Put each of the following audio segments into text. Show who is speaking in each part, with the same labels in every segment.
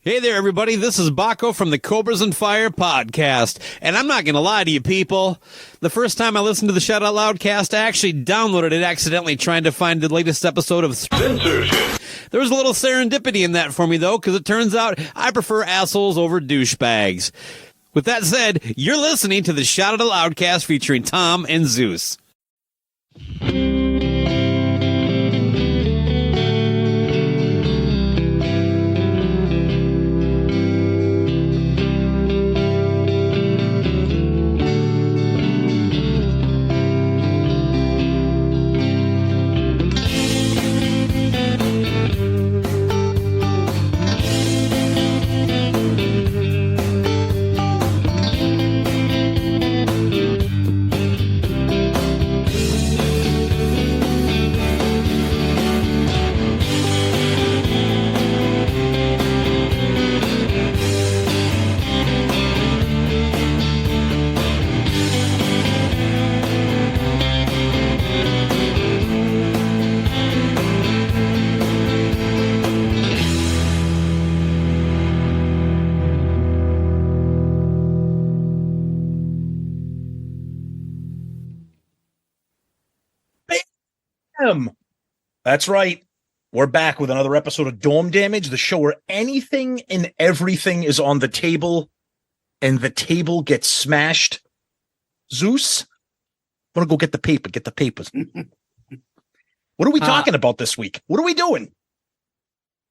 Speaker 1: Hey there, everybody. This is Baco from the Cobras and Fire podcast. And I'm not going to lie to you people. The first time I listened to the Shout Out Loudcast, I actually downloaded it accidentally trying to find the latest episode of Censorship. There was a little serendipity in that for me, though, because it turns out I prefer assholes over douchebags. With that said, you're listening to the Shout Out Loudcast featuring Tom and Zeus.
Speaker 2: That's right. We're back with another episode of Dome Damage, the show where anything and everything is on the table and the table gets smashed. Zeus, I'm going to go get the paper. Get the papers. What are we talking about this week? What are we doing?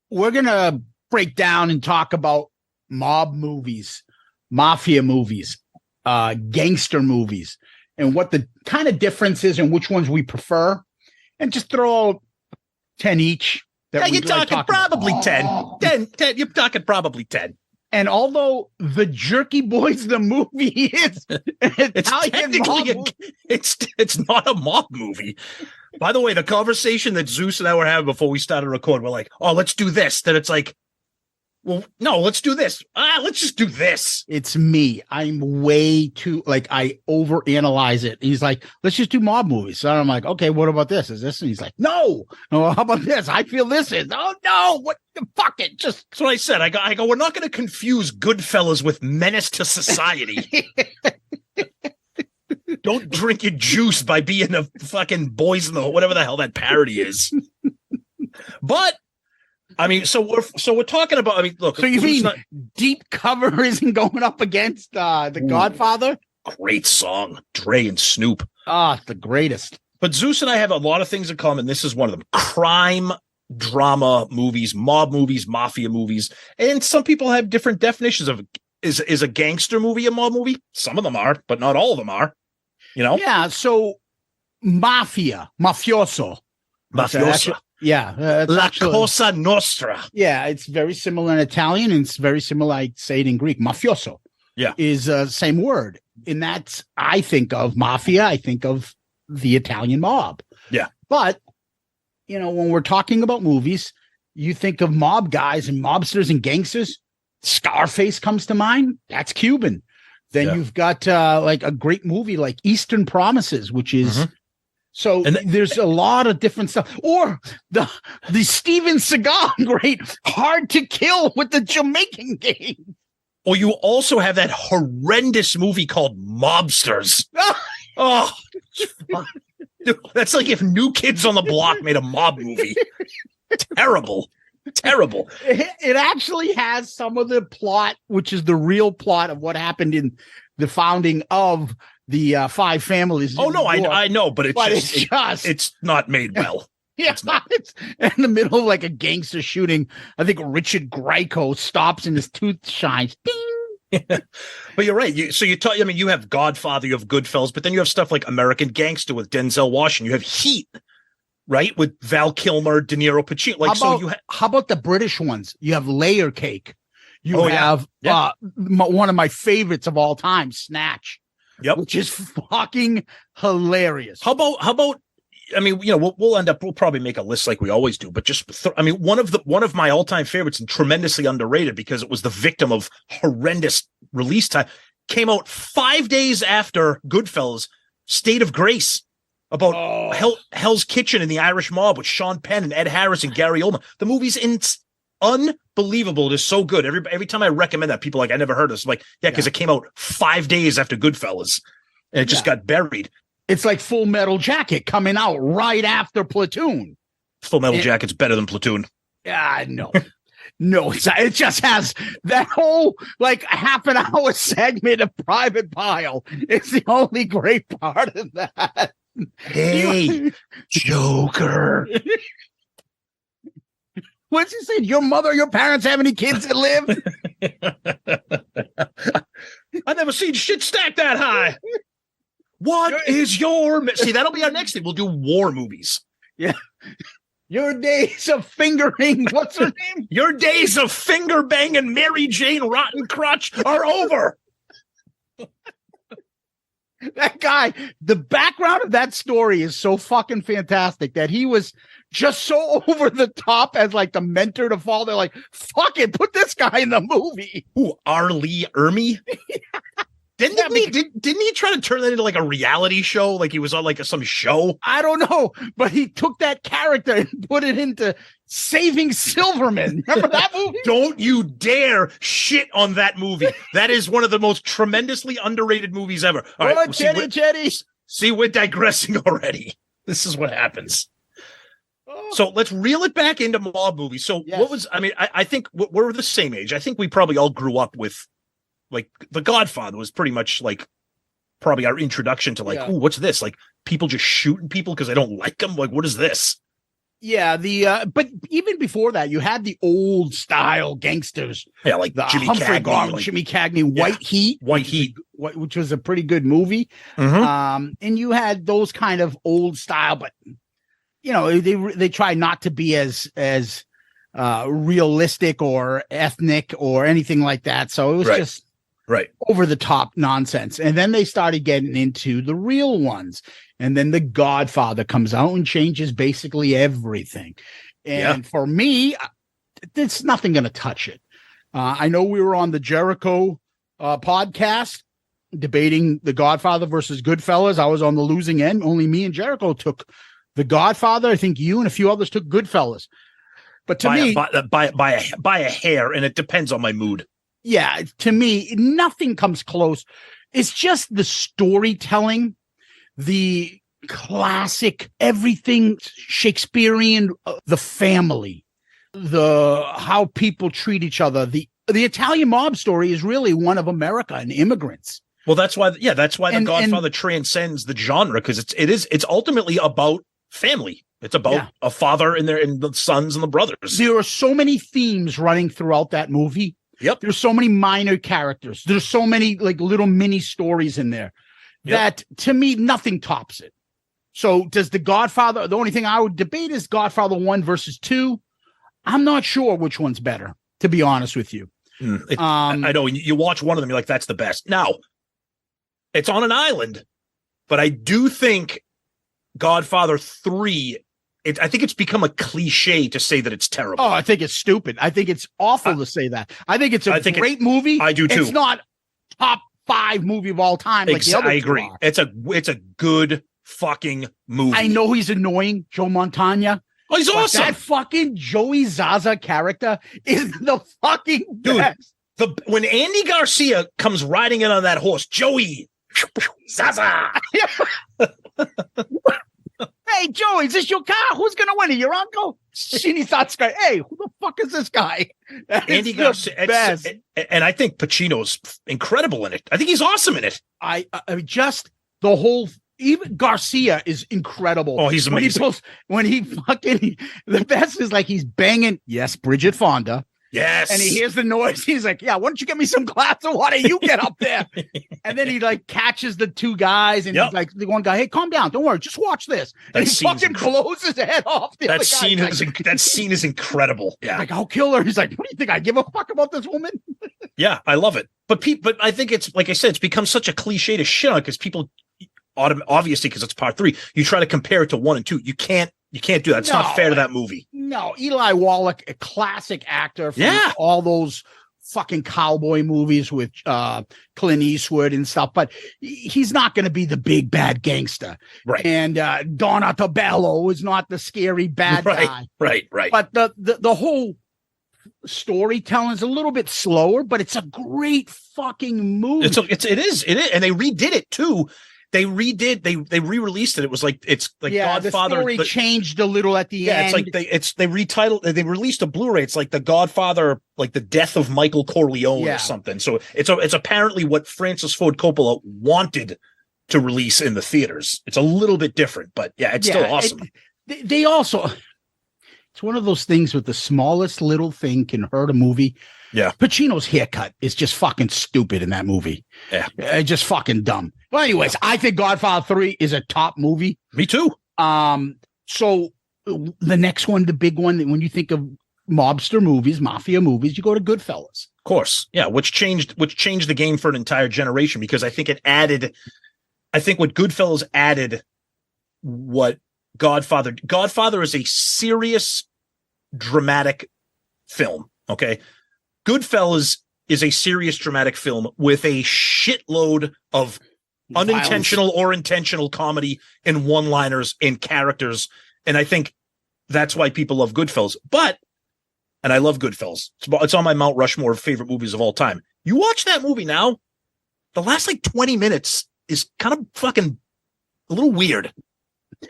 Speaker 3: We're going to break down and talk about mob movies, mafia movies, gangster movies, and what the kind of difference is and which ones we prefer. And just throw 10 each.
Speaker 2: Yeah, you're talking probably 10. 10. You're talking probably 10.
Speaker 3: And although The Jerky Boys, the movie is
Speaker 2: it's not a mob movie. By the way, the conversation that Zeus and I were having before we started recording, we're like, oh, let's do this. Then it's like, well, no, let's do this. Let's just do this.
Speaker 3: It's me. I'm way too, I overanalyze it. He's like, let's just do mob movies. So I'm like, okay, what about this? Is this? And he's like, no. How about this? I feel this is. Oh, no. What the fuck it? Just.
Speaker 2: That's what I said. I go, we're not going to confuse Goodfellas with Menace to Society. Don't drink your juice by being a fucking boys in the, whatever the hell that parody is. But. I mean, so we're talking about. I mean, look.
Speaker 3: So you mean Deep Cover isn't going up against the Godfather?
Speaker 2: Great song, Dre and Snoop.
Speaker 3: The greatest.
Speaker 2: But Zeus and I have a lot of things in common. This is one of them: crime, drama movies, mob movies, mafia movies. And some people have different definitions of is a gangster movie a mob movie? Some of them are, but not all of them are. You know?
Speaker 3: Yeah. So mafioso. Yeah.
Speaker 2: La Cosa Nostra.
Speaker 3: Yeah, it's very similar in Italian, and it's very similar, I say it in Greek. Mafioso.
Speaker 2: Yeah.
Speaker 3: Is same word. And that's, I think of mafia, I think of the Italian mob.
Speaker 2: Yeah.
Speaker 3: But, when we're talking about movies, you think of mob guys and mobsters and gangsters. Scarface comes to mind. That's Cuban. Then you've got a great movie like Eastern Promises, which is... Mm-hmm. So there's a lot of different stuff. Or the Steven Seagal great Hard to Kill with the Jamaican gang.
Speaker 2: Or you also have that horrendous movie called Mobsters. Oh, dude, that's like if New Kids on the Block made a mob movie. Terrible.
Speaker 3: It actually has some of the plot, which is the real plot of what happened in the founding of the five families.
Speaker 2: Oh no, I know, but it's not made well.
Speaker 3: Yeah, it's in the middle of like a gangster shooting. I think Richard Grieco stops and his tooth shines. Ding.
Speaker 2: But you're right. You have Godfather, you have Goodfellas, but then you have stuff like American Gangster with Denzel Washington. You have Heat, right, with Val Kilmer, De Niro, Pacino.
Speaker 3: How about the British ones? You have Layer Cake. You have one of my favorites of all time, Snatch.
Speaker 2: Yep.
Speaker 3: Which is fucking hilarious.
Speaker 2: How about I mean, we'll probably make a list like we always do, but just one of my all-time favorites and tremendously underrated because it was the victim of horrendous release time, came out 5 days after Goodfellas, State of Grace, about Hell's Kitchen and the Irish Mob with Sean Penn and Ed Harris and Gary Oldman. The movie's unbelievable. It is so good. Every time I recommend that, people are like, I never heard of this. I'm like, yeah, because it came out 5 days after Goodfellas, and it just got buried.
Speaker 3: It's like Full Metal Jacket coming out right after Platoon.
Speaker 2: Full Metal Jacket's better than Platoon.
Speaker 3: Yeah, no. No, it just has that whole like half an hour segment of Private Pile. It's the only great part of that.
Speaker 2: Hey, Joker.
Speaker 3: What's he saying? Your mother, your parents have any kids that live?
Speaker 2: I've never seen shit stacked that high. What is your... See, that'll be our next thing. We'll do war movies.
Speaker 3: Yeah. Your days of fingering, what's her name?
Speaker 2: Your days of finger banging Mary Jane Rotten Crotch are over.
Speaker 3: That guy, the background of that story is so fucking fantastic that he was just so over the top as like the mentor to fall. They're like, fuck it, put this guy in the movie.
Speaker 2: Ooh, R. Lee Ermey? Didn't he try to turn that into like a reality show? Like he was on like some show?
Speaker 3: I don't know, but he took that character and put it into Saving Silverman. Remember that movie?
Speaker 2: Don't you dare shit on that movie. That is one of the most tremendously underrated movies ever. All right,
Speaker 3: Chetty.
Speaker 2: See, we're digressing already. This is what happens. So let's reel it back into mob movies. So what was, I mean, I think we're the same age. I think we probably all grew up with, like, The Godfather was pretty much like probably our introduction to like, ooh, what's this? Like people just shooting people because they don't like them. Like, what is this?
Speaker 3: Yeah, but even before that, you had the old style gangsters.
Speaker 2: Yeah, like
Speaker 3: the
Speaker 2: Jimmy
Speaker 3: Humphrey
Speaker 2: Cagney,
Speaker 3: Garland, Jimmy Cagney, White Heat, which was a pretty good movie.
Speaker 2: Mm-hmm.
Speaker 3: And you had those kind of old style, but you know they try not to be as realistic or ethnic or anything like that. So it was just over the top nonsense. And then they started getting into the real ones. And then The Godfather comes out and changes basically everything. And for me, there's nothing going to touch it. I know we were on the Jericho podcast debating The Godfather versus Goodfellas. I was on the losing end. Only me and Jericho took The Godfather. I think you and a few others took Goodfellas. But to me,
Speaker 2: by a hair, and it depends on my mood.
Speaker 3: Yeah, to me, nothing comes close. It's just the storytelling, the classic, everything Shakespearean, the family, the how people treat each other. The Italian mob story is really one of America and immigrants.
Speaker 2: Well, that's why The Godfather transcends the genre, because it's ultimately about family. It's about a father and the sons and the brothers.
Speaker 3: There are so many themes running throughout that movie.
Speaker 2: Yep.
Speaker 3: There's so many minor characters. There's so many like little mini stories in there that to me, nothing tops it. So does The Godfather, the only thing I would debate is Godfather 1 versus 2. I'm not sure which one's better, to be honest with you.
Speaker 2: I know you watch one of them, you're like, that's the best. Now, it's on an island, but I do think Godfather 3, I think it's become a cliche to say that it's terrible.
Speaker 3: Oh, I think it's stupid. I think it's awful to say that. I think it's a great movie.
Speaker 2: I do too.
Speaker 3: It's not top 5 movie of all time. Like the other
Speaker 2: I agree. It's a good fucking movie.
Speaker 3: I know he's annoying, Joe Montana.
Speaker 2: Oh, he's awesome.
Speaker 3: That fucking Joey Zaza character is the fucking best.
Speaker 2: When Andy Garcia comes riding in on that horse, Joey Zaza.
Speaker 3: Hey, Joey, is this your car? Who's going to win it? Your uncle? And he starts going, hey, who the fuck is this guy?
Speaker 2: Andy Garcia. Best. And I think Pacino's incredible in it. I think he's awesome in it.
Speaker 3: I just the whole, even Garcia is incredible.
Speaker 2: Oh, he's amazing.
Speaker 3: When he fucking, the best is like he's banging, yes, Bridget Fonda.
Speaker 2: Yes.
Speaker 3: And he hears the noise. He's like, yeah, why don't you get me some glass of water? You get up there. And then he like catches the two guys and he's like, the one guy, hey, calm down. Don't worry. Just watch this. And he fucking blows his head off.
Speaker 2: That scene is incredible. Yeah.
Speaker 3: Like, I'll kill her. He's like, what do you think? I give a fuck about this woman?
Speaker 2: Yeah, I love it. But I think it's, like I said, it's become such a cliche to shit on because people, obviously, because it's part 3, you try to compare it to 1 and 2. You can't do that. It's not fair to that movie.
Speaker 3: No, Eli Wallach, a classic actor from all those fucking cowboy movies with Clint Eastwood and stuff, but he's not going to be the big bad gangster.
Speaker 2: Right.
Speaker 3: And Don Ottobello is not the scary bad guy.
Speaker 2: Right.
Speaker 3: But the whole storytelling is a little bit slower, but it's a great fucking movie.
Speaker 2: It is, and they redid it too. They re-released it. It was it's like Godfather.
Speaker 3: The story changed a little at the end.
Speaker 2: It's they retitled. They released a Blu-ray. It's like the Godfather, like the death of Michael Corleone or something. So it's apparently what Francis Ford Coppola wanted to release in the theaters. It's a little bit different, but it's still awesome.
Speaker 3: They also, it's one of those things with the smallest little thing can hurt a movie.
Speaker 2: Yeah.
Speaker 3: Pacino's haircut is just fucking stupid in that movie.
Speaker 2: Yeah.
Speaker 3: Just fucking dumb. Well, anyways, I think Godfather 3 is a top movie.
Speaker 2: Me too.
Speaker 3: So the next one, the big one, when you think of mobster movies, mafia movies, you go to Goodfellas.
Speaker 2: Of course. Yeah. Which changed the game for an entire generation, because I think what Goodfellas added, what Godfather is a serious, dramatic film. Okay. Goodfellas is a serious, dramatic film with a shitload of unintentional or intentional comedy and one-liners and characters. And I think that's why people love Goodfellas. And I love Goodfellas. It's on my Mount Rushmore of favorite movies of all time. You watch that movie now, the last 20 minutes is kind of fucking a little weird.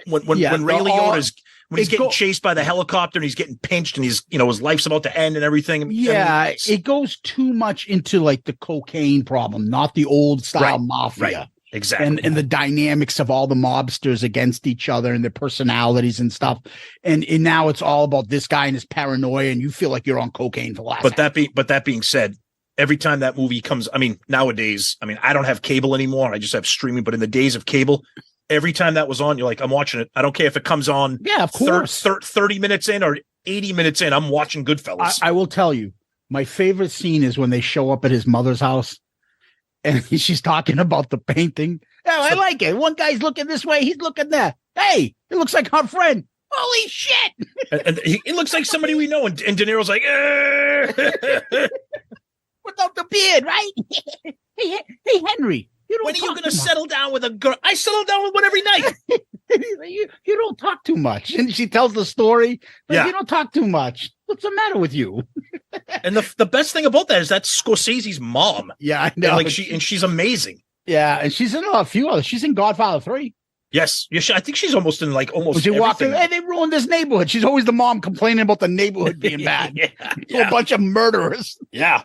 Speaker 2: When Ray Liotta's when he's getting chased by the helicopter and he's getting pinched and he's, his life's about to end and everything.
Speaker 3: It goes too much into the cocaine problem, not the old style mafia.
Speaker 2: Right. Exactly.
Speaker 3: And the dynamics of all the mobsters against each other and their personalities and stuff. And now it's all about this guy and his paranoia, and you feel like you're on cocaine for the last.
Speaker 2: But that being said, every time that movie comes, nowadays, I don't have cable anymore. I just have streaming, but in the days of cable, every time that was on, you're like, I'm watching it. I don't care if it comes on.
Speaker 3: Yeah, of course.
Speaker 2: 30 minutes in or 80 minutes in, I'm watching Goodfellas.
Speaker 3: I will tell you, my favorite scene is when they show up at his mother's house and she's talking about the painting. Oh, I like it. One guy's looking this way. He's looking there. Hey, it looks like our friend. Holy shit.
Speaker 2: And it looks like somebody we know. And De Niro's like,
Speaker 3: without the beard, right? Hey, Henry.
Speaker 2: When are you going to settle down with a girl? I settle down with one every night.
Speaker 3: you don't talk too much. And she tells the story. You don't talk too much. What's the matter with you?
Speaker 2: And the best thing about that is that's Scorsese's mom.
Speaker 3: Yeah, I know.
Speaker 2: And she's amazing.
Speaker 3: Yeah, and she's in a few others. She's in Godfather 3.
Speaker 2: Yes. I think she's almost in almost
Speaker 3: she walked in, hey, they ruined this neighborhood. She's always the mom complaining about the neighborhood being bad. A bunch of murderers.
Speaker 2: Yeah.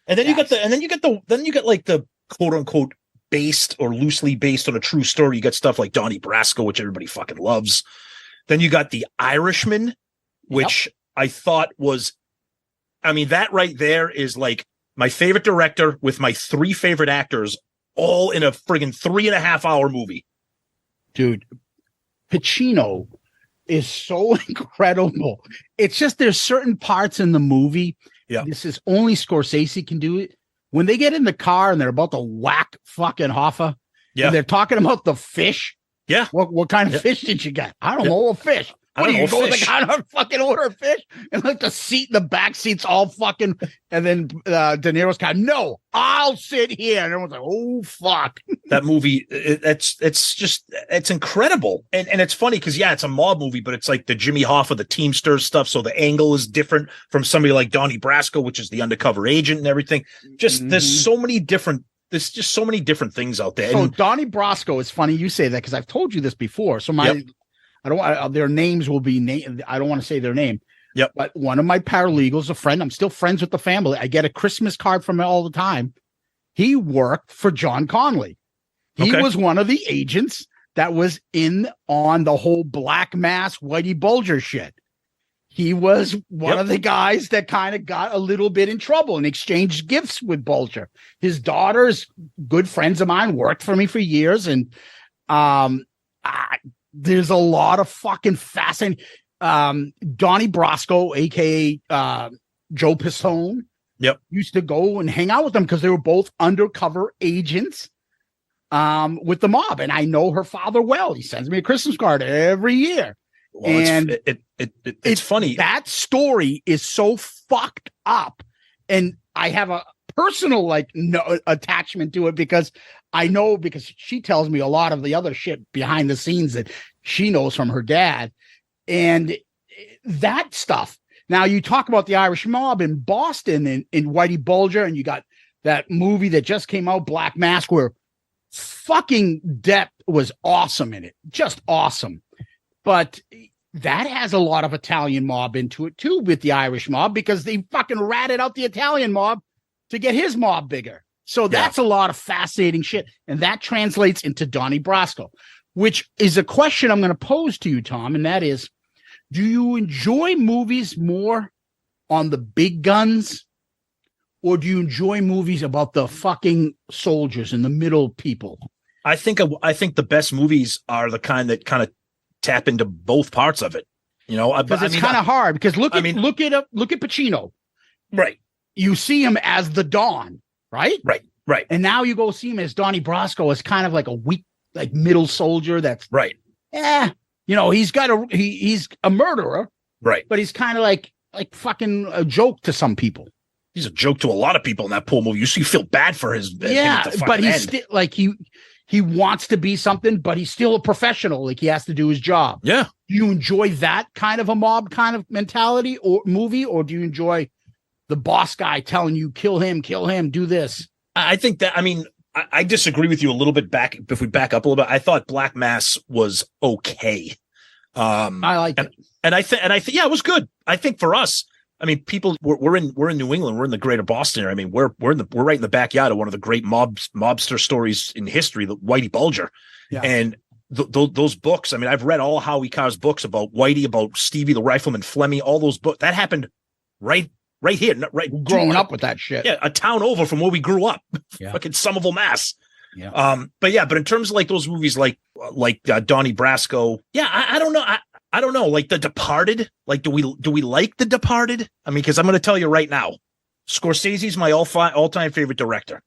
Speaker 2: And then you get the quote unquote based or loosely based on a true story. You got stuff like Donnie Brasco, which everybody fucking loves. Then you got The Irishman, which I thought was, that right there is my favorite director with my 3 favorite actors all in a friggin' 3.5 hour movie.
Speaker 3: Dude, Pacino is so incredible. It's just there's certain parts in the movie.
Speaker 2: Yeah.
Speaker 3: This is only Scorsese can do it. When they get in the car and they're about to whack fucking Hoffa, and they're talking about the fish.
Speaker 2: Yeah.
Speaker 3: What kind of fish did you get? I don't know, a fish. What do you go to the counter fucking order a fish? And the back seat's all fucking, and then De Niro's kind of, no, I'll sit here. And everyone's like, oh, fuck.
Speaker 2: That movie, it's incredible. And it's funny because, it's a mob movie, but it's like the Jimmy Hoffa, the Teamsters stuff. So the angle is different from somebody like Donnie Brasco, which is the undercover agent and everything. There's so many different things out there.
Speaker 3: So Donnie Brasco is funny. You say that because I've told you this before. So I don't want their names will be named. I don't want to say their name.
Speaker 2: Yep.
Speaker 3: But one of my paralegals, a friend, I'm still friends with the family. I get a Christmas card from him all the time. He worked for John Conley. He was one of the agents that was in on the whole Black Mass Whitey Bulger shit. He was one of the guys that kind of got a little bit in trouble and exchanged gifts with Bulger. His daughters, good friends of mine, worked for me for years. And there's a lot of fucking fascinating. Donnie Brasco, aka Joe Pistone, used to go and hang out with them because they were both undercover agents with the mob. And I know her father well. He sends me a Christmas card every year.
Speaker 2: Well, and it's funny.
Speaker 3: That story is so fucked up. And I have a personal attachment to it because I know, because she tells me a lot of the other shit behind the scenes that she knows from her dad. And that stuff, Now you talk about the Irish Mob in Boston in Whitey Bulger, and you got that movie that just came out, Black Mask, where fucking Depp was awesome in it, just awesome. But that has a lot of Italian mob into it too, with the Irish Mob, because they fucking ratted out the Italian mob to get his mob bigger. So that's a lot of fascinating shit, and that translates into Donnie Brasco, which is a question I'm going to pose to you, Tom, and that is, do you enjoy movies more on the big guns, or do you enjoy movies about the fucking soldiers and the middle people?
Speaker 2: I think the best movies are the kind that kind of tap into both parts of it. You know,
Speaker 3: because it's kind of hard. Because look at Pacino.
Speaker 2: Right.
Speaker 3: You see him as the Don, right?
Speaker 2: Right.
Speaker 3: And now you go see him as Donnie Brasco, as kind of like a weak, like middle soldier. That's
Speaker 2: right.
Speaker 3: You know, he's a murderer,
Speaker 2: right?
Speaker 3: But he's kind of like fucking a joke to some people.
Speaker 2: He's a joke to a lot of people in that pool movie. You feel bad for his
Speaker 3: but he's still like he wants to be something, but he's still a professional. Like he has to do his job.
Speaker 2: Yeah.
Speaker 3: Do you enjoy that kind of a mob kind of mentality or movie, or do you enjoy the boss guy telling you kill him, do this?
Speaker 2: I think that, I mean, I disagree with you a little bit back. If we back up a little bit, I thought Black Mass was okay.
Speaker 3: I like it.
Speaker 2: And I think, yeah, it was good. I think for us, I mean, people, we're in New England. We're in the greater Boston area. I mean, we're right in the backyard of one of the great mobster stories in history, the Whitey Bulger. Yeah. And those books, I mean, I've read all Howie Carr's books about Whitey, about Stevie the Rifleman, Flemmy, all those books. That happened right here,
Speaker 3: growing up with that shit.
Speaker 2: Yeah, a town over from where we grew up, fucking Somerville, Mass.
Speaker 3: Yeah.
Speaker 2: But in terms of like those movies, like Donnie Brasco, I don't know. I don't know. Like The Departed. Like, do we like The Departed? I mean, because I'm going to tell you right now, Scorsese's my all-time favorite director.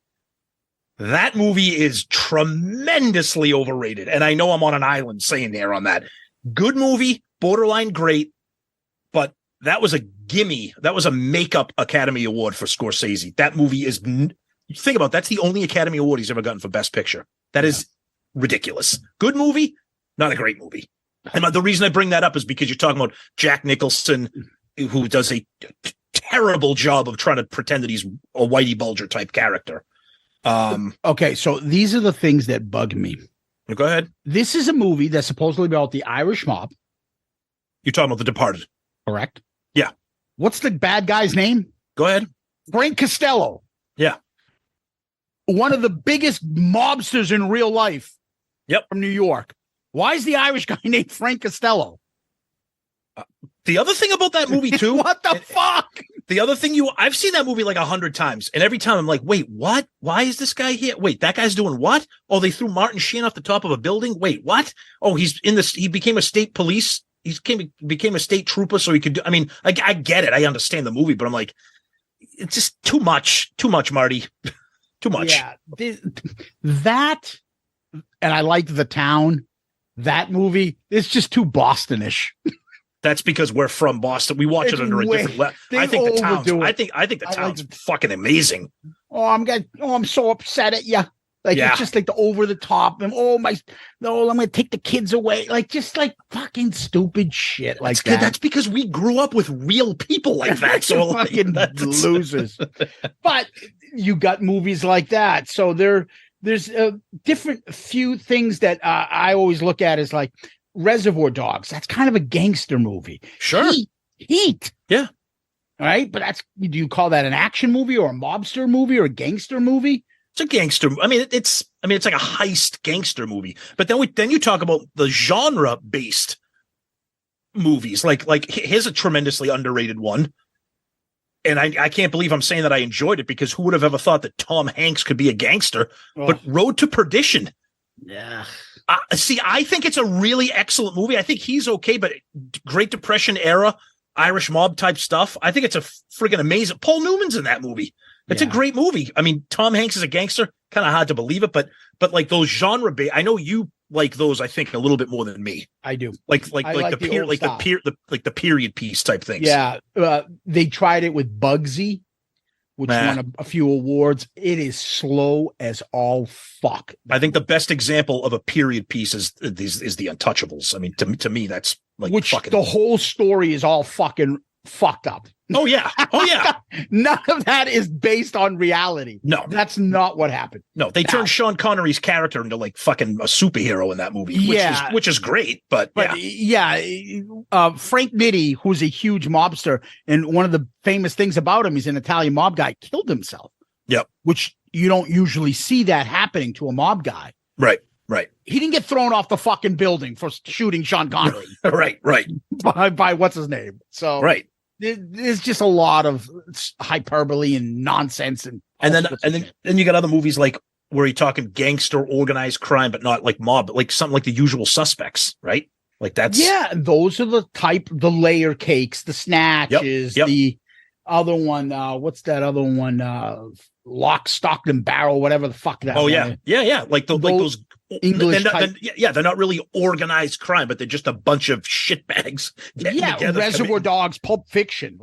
Speaker 2: That movie is tremendously overrated, and I know I'm on an island saying there on that. Good movie, borderline great, but that was a gimme. That was a makeup Academy Award for Scorsese. That movie is, think about it, that's the only Academy Award he's ever gotten for Best Picture. That is ridiculous. Good movie, not a great movie. And the reason I bring that up is because you're talking about Jack Nicholson, who does a terrible job of trying to pretend that he's a Whitey Bulger type character.
Speaker 3: Okay, so these are the things that bug me.
Speaker 2: Go ahead.
Speaker 3: This is a movie that's supposedly about the Irish mob.
Speaker 2: You're talking about The Departed.
Speaker 3: Correct?
Speaker 2: Yeah.
Speaker 3: What's the bad guy's name?
Speaker 2: Go ahead.
Speaker 3: Frank Costello.
Speaker 2: Yeah.
Speaker 3: One of the biggest mobsters in real life.
Speaker 2: Yep.
Speaker 3: From New York. Why is the Irish guy named Frank Costello?
Speaker 2: The other thing about that movie too.
Speaker 3: What the fuck?
Speaker 2: The other thing I've seen that movie like 100 times, and every time I'm like, wait, what? Why is this guy here? Wait, that guy's doing what? Oh, they threw Martin Sheen off the top of a building. Wait, what? Oh, he became a state police. Became a state trooper, so he could do. I mean, I get it. I understand the movie, but I'm like, it's just too much, Marty. Too much.
Speaker 3: Yeah, that, and I liked The Town. That movie is just too Bostonish.
Speaker 2: That's because we're from Boston. We watch it under a different level. I think The Town's. I think The Town's fucking amazing.
Speaker 3: Oh, I'm so upset at you. Like it's just like the over the top and I'm gonna take the kids away. Like just like fucking stupid shit like that.
Speaker 2: That's because we grew up with real people like that. So
Speaker 3: fucking losers. But you got movies like that. So there's a different few things that I always look at as like Reservoir Dogs. That's kind of a gangster movie.
Speaker 2: Sure.
Speaker 3: Heat.
Speaker 2: Yeah.
Speaker 3: All right. But do you call that an action movie or a mobster movie or a gangster movie?
Speaker 2: It's a gangster. I mean, it's like a heist gangster movie. But then you talk about the genre based movies. Like here's a tremendously underrated one. And I can't believe I'm saying that I enjoyed it, because who would have ever thought that Tom Hanks could be a gangster? Oh. But Road to Perdition.
Speaker 3: Yeah.
Speaker 2: See, I think it's a really excellent movie. I think he's okay, but Great Depression era, Irish mob type stuff. I think it's a friggin' amazing. Paul Newman's in that movie. It's a great movie. I mean, Tom Hanks is a gangster. Kind of hard to believe it, but like those genre I know you like those. I think a little bit more than me.
Speaker 3: I do.
Speaker 2: Like the period piece type things.
Speaker 3: Yeah, they tried it with Bugsy, which won a few awards. It is slow as all fuck.
Speaker 2: I think the best example of a period piece is The Untouchables. I mean, to me, that's like
Speaker 3: the whole story is all fucking fucked up.
Speaker 2: Oh yeah.
Speaker 3: None of that is based on reality.
Speaker 2: No,
Speaker 3: that's not what happened.
Speaker 2: No, they turned Sean Connery's character into like fucking a superhero in that movie, which is great. But
Speaker 3: Frank Nitti, who's a huge mobster, and one of the famous things about him, he's an Italian mob guy, killed himself.
Speaker 2: Yep. Which
Speaker 3: you don't usually see that happening to a mob guy.
Speaker 2: Right.
Speaker 3: He didn't get thrown off the fucking building for shooting Sean Connery.
Speaker 2: Right.
Speaker 3: By what's his name? So
Speaker 2: right.
Speaker 3: There's just a lot of hyperbole and nonsense, and
Speaker 2: then you got other movies like where you're talking gangster, organized crime, but not like mob, but like something like The Usual Suspects, right? Like that's
Speaker 3: those are the layer cakes, the snatches,
Speaker 2: yep.
Speaker 3: The other one. What's that other one? Lock, Stock, and Barrel, whatever the fuck that.
Speaker 2: Oh yeah. Like those English. They're not really organized crime, but they're just a bunch of shitbags.
Speaker 3: Reservoir Dogs, Pulp Fiction,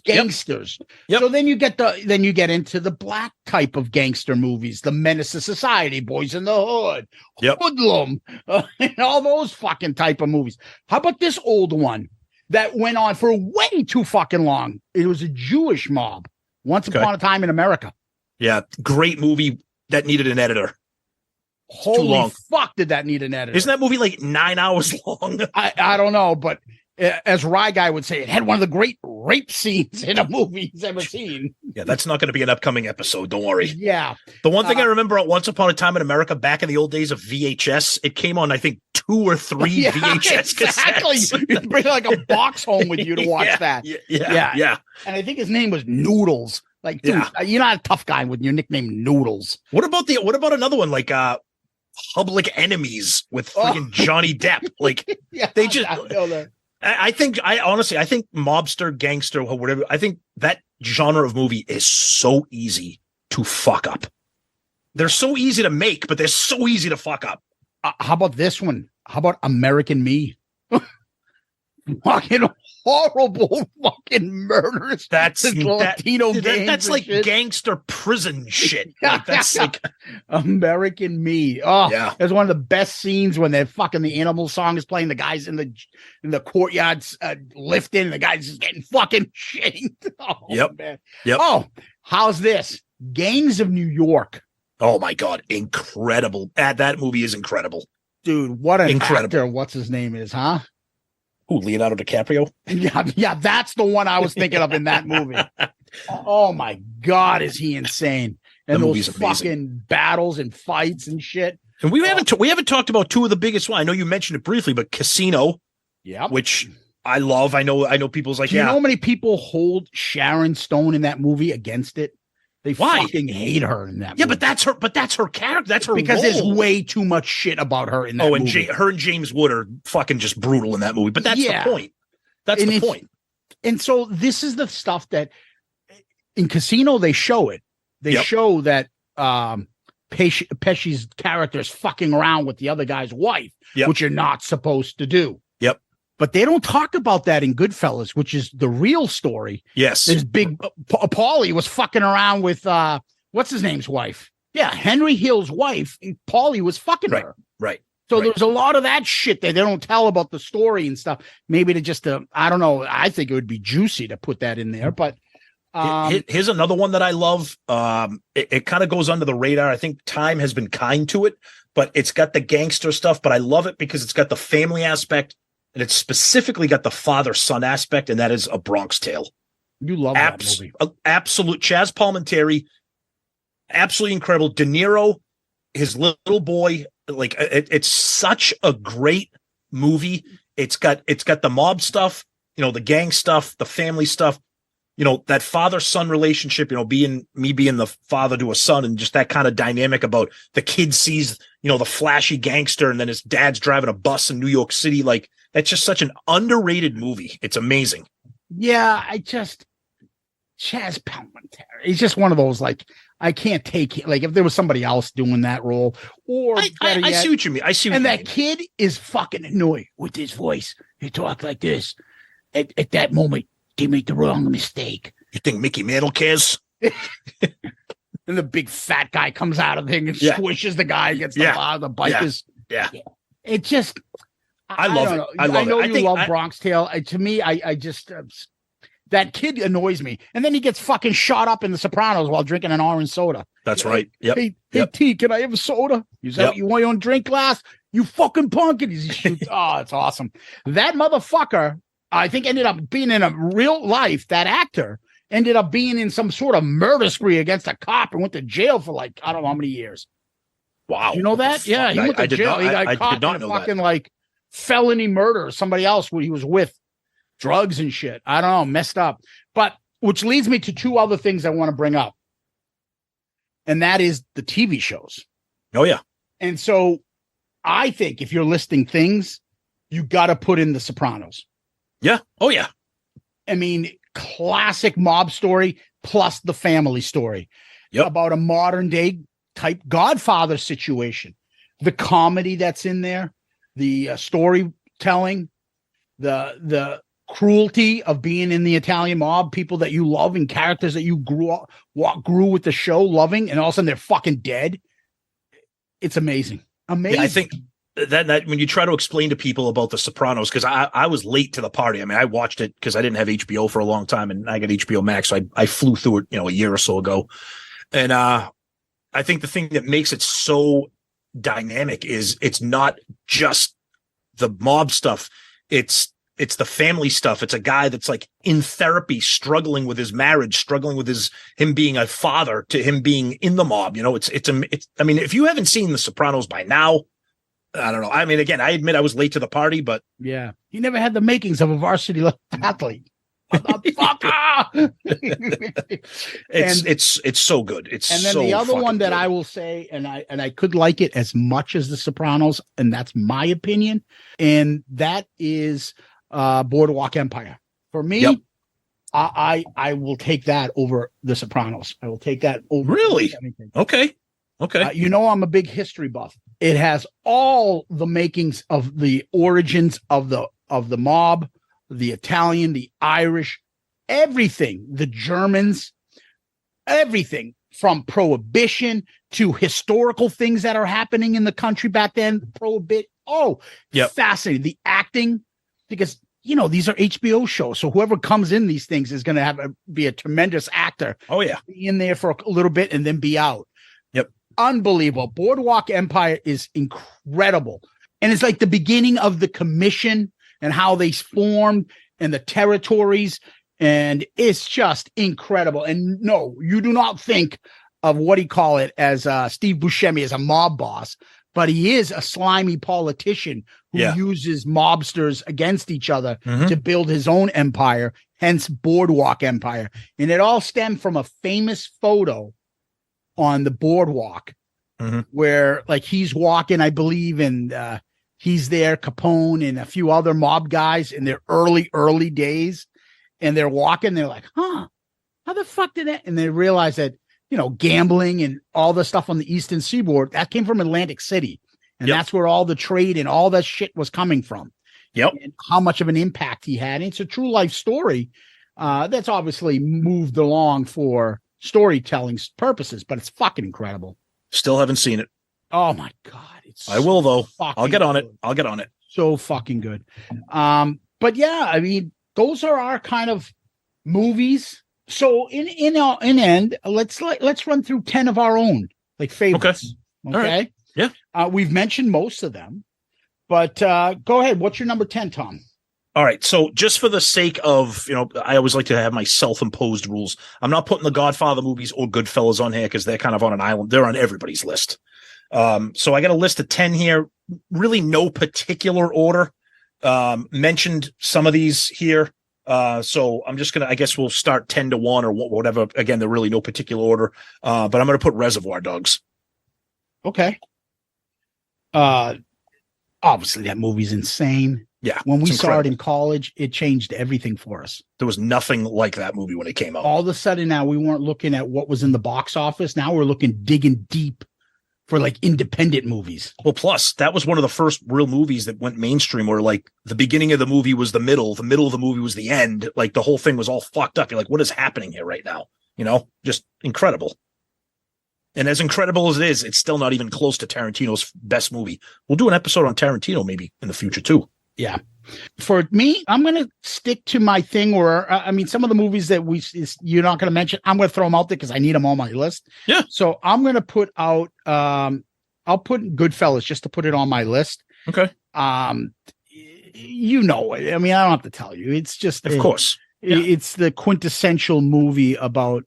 Speaker 3: gangsters.
Speaker 2: Yep.
Speaker 3: So then you get into the black type of gangster movies, the Menace to Society, Boys in the Hood, Hoodlum, and all those fucking type of movies. How about this old one that went on for way too fucking long? It was a Jewish mob. Once Upon a Time in America.
Speaker 2: Yeah, great movie that needed an editor.
Speaker 3: Holy fuck, did that need an editor?
Speaker 2: Isn't that movie like 9 hours long?
Speaker 3: I don't know, but as Rye Guy would say, it had one of the great rape scenes in a movie he's ever seen.
Speaker 2: Yeah, that's not going to be an upcoming episode. Don't worry.
Speaker 3: Yeah.
Speaker 2: The one thing I remember at Once Upon a Time in America back in the old days of VHS, it came on, I think, 2 or 3 VHS cassettes.
Speaker 3: You bring like a box home with you to watch that.
Speaker 2: Yeah.
Speaker 3: And I think his name was Noodles. Like, dude, you're not a tough guy with your nickname Noodles.
Speaker 2: What about another one like Public Enemies with freaking Johnny Depp? Like they just I think Mobster, Gangster, or whatever, I think that genre of movie is so easy to fuck up. They're so easy to make, but they're so easy to fuck up.
Speaker 3: How about this one? How about American Me? Fucking horrible fucking murders.
Speaker 2: That's
Speaker 3: Latino gangs.
Speaker 2: That's like
Speaker 3: shit.
Speaker 2: Gangster prison shit. Like, that's like
Speaker 3: American Me. Oh, yeah. It's one of the best scenes when they're fucking the animal song is playing. The guys in the courtyards lifting. The guys just getting fucking shanked. Oh, man.
Speaker 2: Yep.
Speaker 3: Oh, how's this? Gangs of New York.
Speaker 2: Oh my God, incredible! That movie is incredible,
Speaker 3: dude. What an actor! What's his name is, huh?
Speaker 2: Who, Leonardo DiCaprio?
Speaker 3: Yeah, that's the one I was thinking of in that movie. Oh my God, is he insane? And those fucking battles and fights and shit.
Speaker 2: And we haven't talked about two of the biggest ones. I know you mentioned it briefly, but Casino, which I love. I know people's like,
Speaker 3: do you know how many people hold Sharon Stone in that movie against it? They fucking hate her in that movie.
Speaker 2: Yeah, but that's her character. That's her
Speaker 3: because
Speaker 2: role.
Speaker 3: there's way too much shit about her in that movie.
Speaker 2: Her and James Wood are fucking just brutal in that movie. But that's the point. That's the point.
Speaker 3: And so this is the stuff that in Casino they show it. They show that Pesci's character is fucking around with the other guy's wife, which you're not supposed to do.
Speaker 2: Yep.
Speaker 3: But they don't talk about that in Goodfellas, which is the real story.
Speaker 2: Yes.
Speaker 3: There's big Paulie was fucking around with what's his name's wife? Yeah, Henry Hill's wife. Paulie was fucking her.
Speaker 2: Right.
Speaker 3: So there's a lot of that shit that they don't tell about the story and stuff. Maybe to just I don't know. I think it would be juicy to put that in there. But
Speaker 2: here's another one that I love. It kind of goes under the radar. I think time has been kind to it, but it's got the gangster stuff. But I love it because it's got the family aspect. And it's specifically got the father-son aspect, and that is A Bronx Tale.
Speaker 3: You love that movie.
Speaker 2: Absolute. Chaz Palminteri, absolutely incredible. De Niro, his little boy, like it's such a great movie. It's got the mob stuff, the gang stuff, the family stuff, that father-son relationship, being the father to a son, and just that kind of dynamic about the kid sees, the flashy gangster, and then his dad's driving a bus in New York City, like. It's just such an underrated movie. It's amazing.
Speaker 3: Yeah, Chaz Palminteri. He's just one of those, like, I can't take it. Like, if there was somebody else doing that role, or
Speaker 2: I see what you mean.
Speaker 3: And that kid is fucking annoying with his voice. He talks like this. At that moment, they make the wrong mistake.
Speaker 2: You think Mickey Mantle cares?
Speaker 3: And the big fat guy comes out of the thing and squishes the guy against the bikers.
Speaker 2: Yeah.
Speaker 3: It just.
Speaker 2: I love it.
Speaker 3: I know you love Bronx Tale. To me, I just That kid annoys me. And then he gets fucking shot up in The Sopranos while drinking an orange soda.
Speaker 2: That's right. Yep.
Speaker 3: Hey, T, can I have a soda? You say, you want your own drink glass? You fucking punk. And he shoots. Oh, it's awesome. That motherfucker, I think, ended up being in a real life, that actor ended up being in some sort of murder spree against a cop and went to jail for like, I don't know how many years.
Speaker 2: Wow.
Speaker 3: You know that? Yeah, he went to jail. He got caught in a fucking like felony murder. Somebody else who he was with. Drugs and shit. I don't know, messed up. But which leads me to two other things I want to bring up. And that is the TV shows.
Speaker 2: Oh, yeah.
Speaker 3: And so I think if you're listing things, you got to put in The Sopranos.
Speaker 2: Yeah. Oh, yeah.
Speaker 3: I mean, classic mob story plus the family story.
Speaker 2: Yep.
Speaker 3: About a modern day type Godfather situation. The comedy that's in there, the storytelling, the cruelty of being in the Italian mob, people that you love and characters that you grew with the show loving, and all of a sudden they're fucking dead. It's amazing. Amazing.
Speaker 2: Yeah, I think that when you try to explain to people about The Sopranos, because I was late to the party. I mean, I watched it because I didn't have HBO for a long time, and I got HBO Max, so I flew through it, a year or so ago. And I think the thing that makes it so dynamic is it's not just the mob stuff. It's the family stuff. It's a guy that's like in therapy, struggling with his marriage, struggling with him being a father to him being in the mob. I mean, if you haven't seen The Sopranos by now, I don't know. I mean, again, I admit I was late to the party, but
Speaker 3: yeah, he never had the makings of a varsity athlete.
Speaker 2: It's so good. It's
Speaker 3: and then
Speaker 2: so
Speaker 3: the other one that
Speaker 2: good.
Speaker 3: I will say, and I could like it as much as The Sopranos, and that's my opinion, and that is Boardwalk Empire. For me,
Speaker 2: yep.
Speaker 3: I will take that over The Sopranos. I will take that over.
Speaker 2: Really?
Speaker 3: Anything.
Speaker 2: Okay.
Speaker 3: I'm a big history buff. It has all the makings of the origins of the mob, the Italian, the Irish, everything, the Germans, everything from prohibition to historical things that are happening in the country back then. Fascinating. The acting, because these are HBO shows, so whoever comes in these things is going to be a tremendous actor.
Speaker 2: Oh yeah,
Speaker 3: be in there for a little bit and then be out.
Speaker 2: Yep,
Speaker 3: unbelievable. Boardwalk Empire is incredible, and it's like the beginning of the commission and how they formed and the territories, and it's just incredible. And no, you do not think of as Steve Buscemi as a mob boss, but he is a slimy politician who uses mobsters against each other to build his own empire, hence Boardwalk Empire. And it all stemmed from a famous photo on the boardwalk where like he's walking, I believe, and he's there, Capone and a few other mob guys in their early days. And they're walking, they're like, how the fuck did that? And they realize that, gambling and all the stuff on the Eastern Seaboard, that came from Atlantic City. And that's where all the trade and all that shit was coming from.
Speaker 2: Yep.
Speaker 3: And how much of an impact he had. And it's a true life story that's obviously moved along for storytelling purposes, but it's fucking incredible.
Speaker 2: Still haven't seen it.
Speaker 3: Oh my God.
Speaker 2: I will though. I'll get on it.
Speaker 3: So fucking good. But yeah, I mean, those are our kind of movies. So in end, let's run through 10 of our own like favorites. Okay.
Speaker 2: Right. Yeah.
Speaker 3: We've mentioned most of them, but go ahead. What's your number 10, Tom?
Speaker 2: All right. So just for the sake of, I always like to have my self-imposed rules. I'm not putting the Godfather movies or Goodfellas on here because they're kind of on an island. They're on everybody's list. So I got a list of 10 here, really no particular order. Mentioned some of these here. So I'm just I guess we'll start 10 to 1 or whatever. Again, they're really no particular order. But I'm going to put Reservoir Dogs.
Speaker 3: Okay. Obviously that movie's insane.
Speaker 2: Yeah.
Speaker 3: When we saw it in college, it changed everything for us.
Speaker 2: There was nothing like that movie when it came out.
Speaker 3: All of a sudden now we weren't looking at what was in the box office. Now we're digging deep for like independent movies.
Speaker 2: Well, plus that was one of the first real movies that went mainstream where like the beginning of the movie was the middle of the movie was the end. Like the whole thing was all fucked up. You're like, what is happening here right now? Just incredible. And as incredible as it is, it's still not even close to Tarantino's best movie. We'll do an episode on Tarantino maybe in the future too.
Speaker 3: Yeah. For me, I'm going to stick to my thing where, I mean, some of the movies that you're not going to mention, I'm going to throw them out there because I need them on my list.
Speaker 2: Yeah.
Speaker 3: So I'm going to put out, I'll put Goodfellas just to put it on my list.
Speaker 2: Okay.
Speaker 3: You know it. I mean, I don't have to tell you. It's just,
Speaker 2: of course,
Speaker 3: it's the quintessential movie about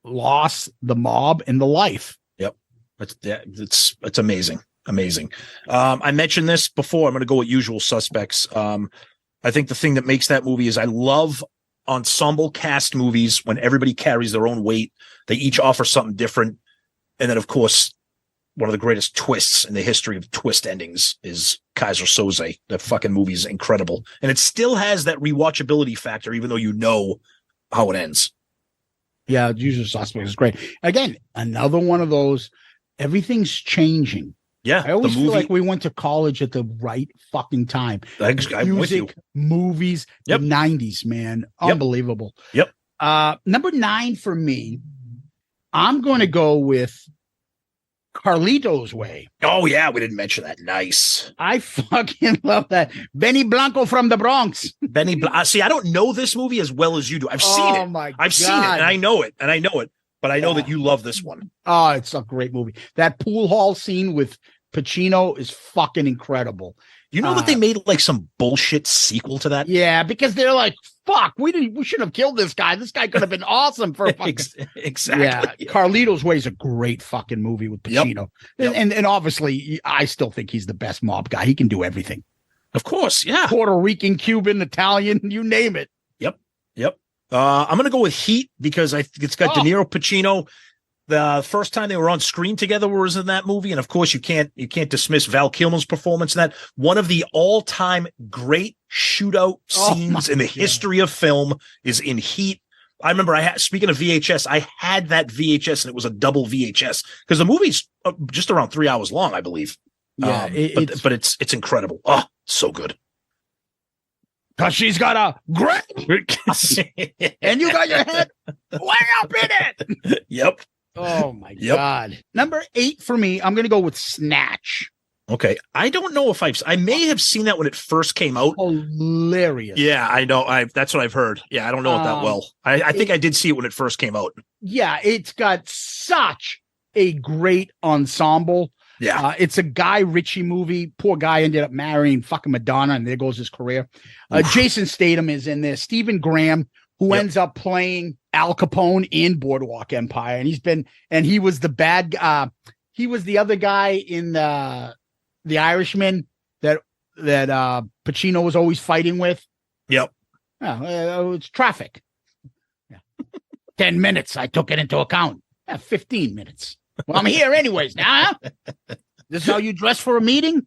Speaker 3: loss, the mob, and the life.
Speaker 2: Yep. It's amazing. Amazing. I mentioned this before. I'm going to go with Usual Suspects. I think the thing that makes that movie is I love ensemble cast movies when everybody carries their own weight. They each offer something different. And then, of course, one of the greatest twists in the history of twist endings is Kaiser Soze. That fucking movie is incredible. And it still has that rewatchability factor, even though you know how it ends.
Speaker 3: Yeah, Usual Suspects is great. Again, another one of those, everything's changing.
Speaker 2: Yeah.
Speaker 3: I always feel like we went to college at the right fucking time.
Speaker 2: I'm with you.
Speaker 3: Movies, the 90s, man. Unbelievable.
Speaker 2: Yep.
Speaker 3: Number 9 for me, I'm going to go with Carlito's Way.
Speaker 2: Oh, yeah. We didn't mention that. Nice.
Speaker 3: I fucking love that. Benny Blanco from the Bronx.
Speaker 2: See, I don't know this movie as well as you do. I've seen it.
Speaker 3: Oh, my God.
Speaker 2: I've seen it, and I know it. But I know that you love this one.
Speaker 3: Oh, it's a great movie. That pool hall scene with Pacino is fucking incredible.
Speaker 2: You know that they made like some bullshit sequel to that?
Speaker 3: Yeah, because they're like, fuck, we shouldn't have killed this guy. This guy could have been awesome for a fucking...
Speaker 2: Exactly.
Speaker 3: Yeah, Carlito's Way is a great fucking movie with Pacino. Yep. And obviously, I still think he's the best mob guy. He can do everything.
Speaker 2: Of course, yeah.
Speaker 3: Puerto Rican, Cuban, Italian, you name it.
Speaker 2: Yep. I'm going to go with Heat because it's got De Niro, Pacino. The first time they were on screen together was in that movie, and of course you can't dismiss Val Kilmer's performance in that. One of the all-time great shootout scenes in the history of film is in Heat. I remember speaking of VHS, I had that VHS and it was a double VHS because the movie's just around 3 hours long, I believe.
Speaker 3: Yeah,
Speaker 2: but it's incredible. Oh, so good.
Speaker 3: Cause she's got a great and you got your head way up in it.
Speaker 2: Yep.
Speaker 3: Oh my God. Number 8 for me, I'm going to go with Snatch.
Speaker 2: Okay. I don't know if I may have seen that when it first came out.
Speaker 3: Hilarious.
Speaker 2: Yeah, I know. That's what I've heard. Yeah, I don't know it that well. I think I did see it when it first came out. Yeah,
Speaker 3: it's got such a great ensemble.
Speaker 2: Yeah.
Speaker 3: It's a Guy Ritchie movie. Poor guy ended up marrying fucking Madonna, and there goes his career. Jason Statham is in there. Stephen Graham, who ends up playing Al Capone in Boardwalk Empire, and he was the bad. He was the other guy in the Irishman that Pacino was always fighting with.
Speaker 2: Yep.
Speaker 3: It's Traffic. Yeah. 10 minutes. I took it into account. 15 minutes. Well, I'm here anyways now. Huh? This is how you dress for a meeting?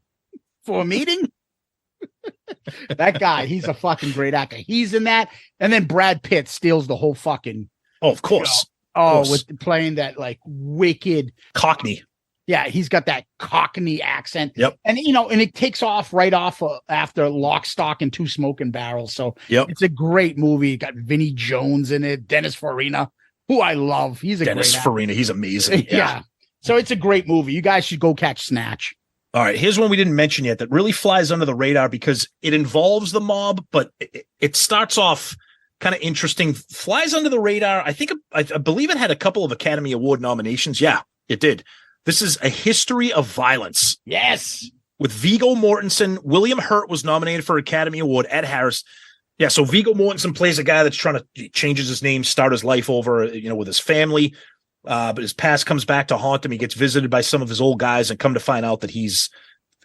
Speaker 3: For a meeting? That guy, he's a fucking great actor. He's in that. And then Brad Pitt steals the whole fucking...
Speaker 2: Oh, of course.
Speaker 3: With playing that like wicked...
Speaker 2: Cockney.
Speaker 3: Yeah, he's got that Cockney accent.
Speaker 2: Yep.
Speaker 3: And, and it takes off right off after Lock, Stock, and Two Smoking Barrels. So it's a great movie. It got Vinnie Jones in it, Dennis Farina, who I love. He's a
Speaker 2: Dennis
Speaker 3: great
Speaker 2: Farina. He's amazing.
Speaker 3: Yeah. So it's a great movie. You guys should go catch Snatch.
Speaker 2: All right. Here's one we didn't mention yet that really flies under the radar because it involves the mob, but it starts off kind of interesting. Flies under the radar. I believe it had a couple of Academy Award nominations. Yeah, it did. This is A History of Violence.
Speaker 3: Yes.
Speaker 2: With Viggo Mortensen. William Hurt was nominated for Academy Award. Ed Harris. Yeah, so Viggo Mortensen plays a guy that's trying to changes his name, start his life over, with his family. But his past comes back to haunt him. He gets visited by some of his old guys and come to find out that he's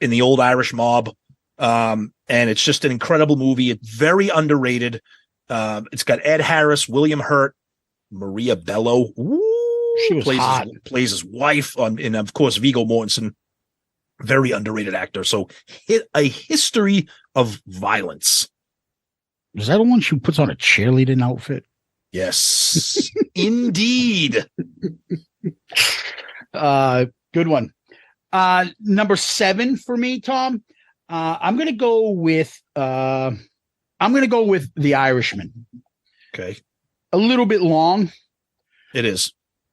Speaker 2: in the old Irish mob. And it's just an incredible movie. It's very underrated. It's got Ed Harris, William Hurt, Maria Bello. Ooh,
Speaker 3: she was hot.
Speaker 2: Plays his wife, and of course Viggo Mortensen, very underrated actor. So A History of Violence.
Speaker 3: Is that the one she puts on a cheerleading outfit?
Speaker 2: Yes, indeed.
Speaker 3: Good one. Number 7 for me, Tom. I'm gonna go with The Irishman.
Speaker 2: Okay.
Speaker 3: A little bit long.
Speaker 2: It is.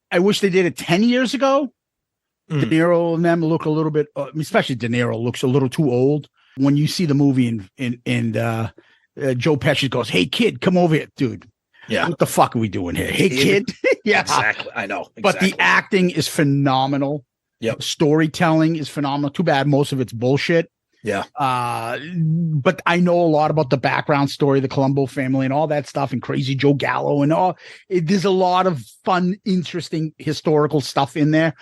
Speaker 3: I wish they did it 10 years ago. De Niro and them look a little bit, especially De Niro looks a little too old. when you see the movie and Joe Pesci goes, "Hey kid, come over here, dude."
Speaker 2: Yeah.
Speaker 3: What the fuck are we doing here? Hey kid. Yeah.
Speaker 2: Exactly. I know. Exactly.
Speaker 3: But the acting is phenomenal.
Speaker 2: Yep.
Speaker 3: Storytelling is phenomenal. Too bad most of it's bullshit.
Speaker 2: Yeah.
Speaker 3: But I know a lot about the background story, the Colombo family and all that stuff, and Crazy Joe Gallo and all. There's a lot of fun, interesting historical stuff in there.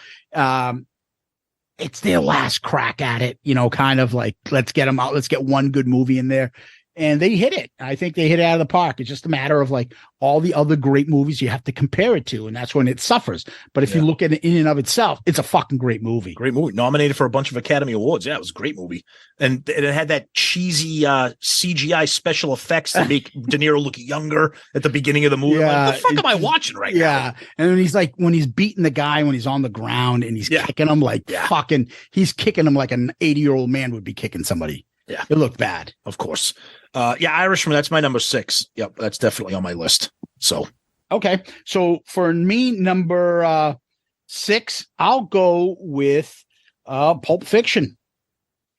Speaker 3: It's their last crack at it, kind of like, let's get them out. Let's get one good movie in there. And they hit it. I think they hit it out of the park. It's just a matter of like all the other great movies you have to compare it to. And that's when it suffers. But if you look at it in and of itself, it's a fucking great movie.
Speaker 2: Great movie. Nominated for a bunch of Academy Awards. Yeah, it was a great movie. And it had that cheesy CGI special effects to make De Niro look younger at the beginning of the movie.
Speaker 3: Yeah,
Speaker 2: what the fuck am I watching right now?
Speaker 3: Yeah. And then he's like, when he's beating the guy, when he's on the ground and he's kicking him like fucking, he's kicking him like an 80-year-old man would be kicking somebody.
Speaker 2: Yeah.
Speaker 3: It looked bad.
Speaker 2: Of course. Irishman, that's my number 6. Yep, that's definitely on my list. So
Speaker 3: okay. So for me, number 6, I'll go with Pulp Fiction.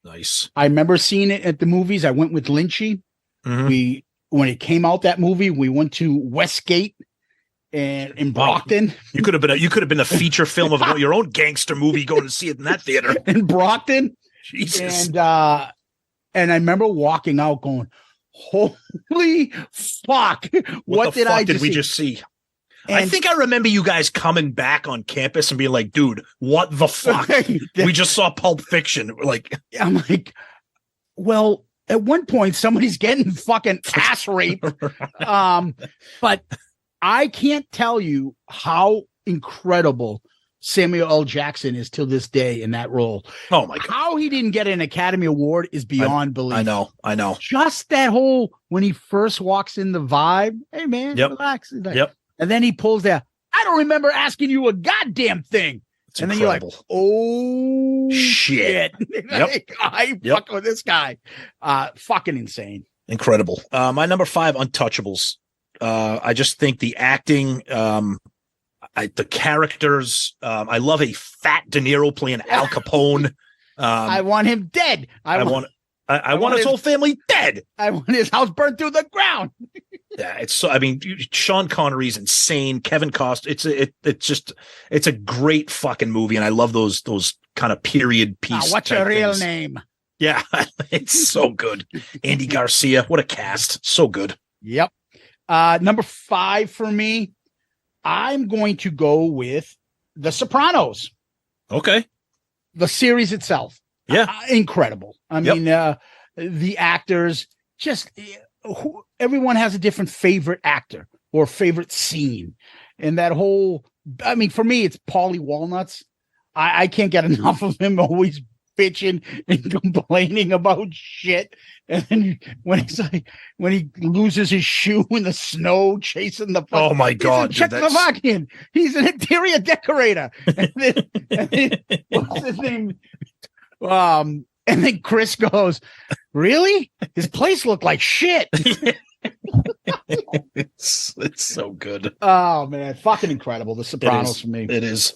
Speaker 2: Nice.
Speaker 3: I remember seeing it at the movies. I went with Lynchy.
Speaker 2: Mm-hmm.
Speaker 3: When it came out, that movie, we went to Westgate and in Brockton.
Speaker 2: You could have been a feature film of your own gangster movie going to see it in that theater.
Speaker 3: In Brockton.
Speaker 2: Jesus.
Speaker 3: And I remember walking out going, holy fuck. What
Speaker 2: the fuck
Speaker 3: did
Speaker 2: we just see? And I think I remember you guys coming back on campus and being like, dude, what the fuck? We just saw Pulp Fiction. Like,
Speaker 3: I'm like, well, at one point somebody's getting fucking ass raped. But I can't tell you how incredible Samuel L. Jackson is till this day in that role.
Speaker 2: Oh my God.
Speaker 3: How he didn't get an Academy Award is beyond belief.
Speaker 2: I know.
Speaker 3: Just that whole, when he first walks in the vibe, hey man, relax. Like, and then he pulls that, I don't remember asking you a goddamn thing.
Speaker 2: It's
Speaker 3: and
Speaker 2: incredible.
Speaker 3: Then you're like, oh
Speaker 2: shit.
Speaker 3: I fuck with this guy. Fucking insane.
Speaker 2: Incredible. My number 5, Untouchables. I just think the acting, the characters, I love a fat De Niro playing Al Capone.
Speaker 3: I want him dead. I
Speaker 2: want his whole family dead.
Speaker 3: I want his house burned to the ground.
Speaker 2: Yeah, it's so. I mean, Sean Connery's insane. Kevin Costner. It's a great fucking movie, and I love those kind of period piece.
Speaker 3: What's your real name?
Speaker 2: Yeah, it's so good. Andy Garcia, what a cast, so good.
Speaker 3: Yep. Number 5 for me, I'm going to go with The Sopranos.
Speaker 2: Okay.
Speaker 3: The series itself.
Speaker 2: Yeah.
Speaker 3: Incredible. I mean, the actors, just everyone has a different favorite actor or favorite scene. And that whole, I mean, for me, it's Paulie Walnuts. I can't get enough of him always bitching and complaining about shit. And then when he loses his shoe in the snow chasing the
Speaker 2: oh my God,
Speaker 3: Czechoslovakian, he's an interior decorator. And then what's his name? And then Chris goes, really? His place looked like shit.
Speaker 2: It's so good.
Speaker 3: Oh man, fucking incredible. The Sopranos for me.
Speaker 2: It is.